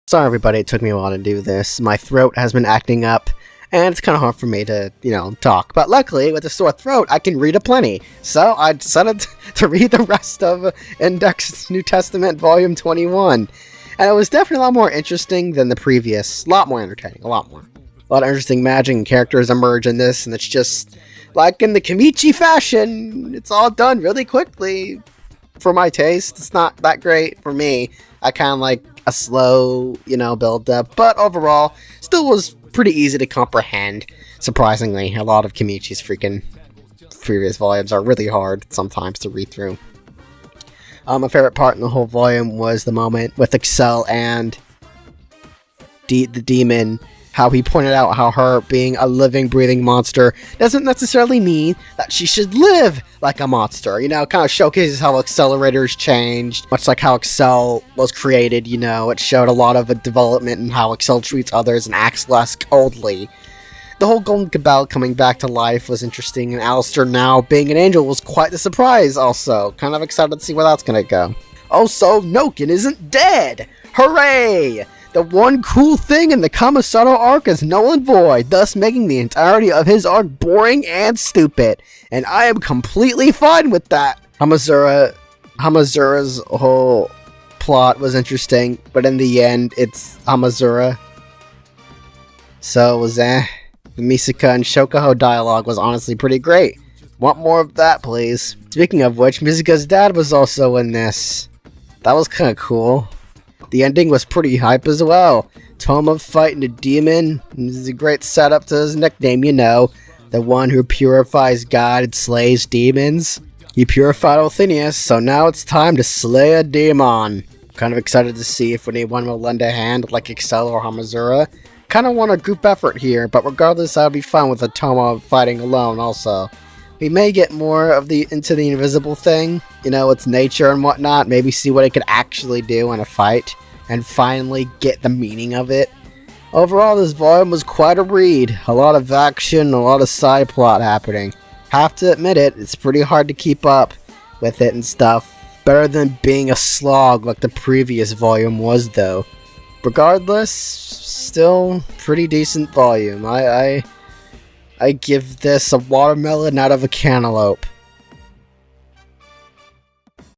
Sorry everybody, it took me a while to do this. My throat has been acting up, and it's kind of hard for me to, talk. But luckily, with a sore throat, I can read aplenty. So I decided to read the rest of Index New Testament Volume 21. And it was definitely a lot more interesting than the previous. A lot more entertaining, a lot more. A lot of interesting magic and characters emerge in this, and it's just, like in the Kimichi fashion, it's all done really quickly. For my taste, it's not that great for me. I kind of like a slow, build up, but overall, still was pretty easy to comprehend. Surprisingly, a lot of Kimichi's freaking previous volumes are really hard sometimes to read through. My favorite part in the whole volume was the moment with Excel and the demon. How he pointed out how her being a living, breathing monster doesn't necessarily mean that she should live like a monster. Kind of showcases how accelerators changed, much like how Excel was created. It showed a lot of a development in how Excel treats others and acts less coldly. The whole Golden Cabal coming back to life was interesting, and Alistair now being an angel was quite the surprise also. Kind of excited to see where that's gonna go. Also, Noken isn't dead! Hooray! The one cool thing in the Kamisato arc is null and void, thus making the entirety of his arc boring and stupid. And I am completely fine with that. Hamazura's whole plot was interesting, but in the end, it's Hamazura. So it was The Misaka and Shokuho dialogue was honestly pretty great. Want more of that, please. Speaking of which, Misaka's dad was also in this. That was kinda cool. The ending was pretty hype as well. Toma fighting a demon. This is a great setup to his nickname, the one who purifies God and slays demons. He purified Othnius, so now it's time to slay a demon. Kind of excited to see if anyone will lend a hand like Excel or Hamazura. Kind of want a group effort here, but regardless, I'll be fine with Toma fighting alone also. We may get more of into the invisible thing, its nature and whatnot, maybe see what it could actually do in a fight, and finally get the meaning of it. Overall, this volume was quite a read. A lot of action, a lot of side plot happening. Have to admit it's pretty hard to keep up with it and stuff. Better than being a slog like the previous volume was though. Regardless, still pretty decent volume. I give this a watermelon out of a cantaloupe.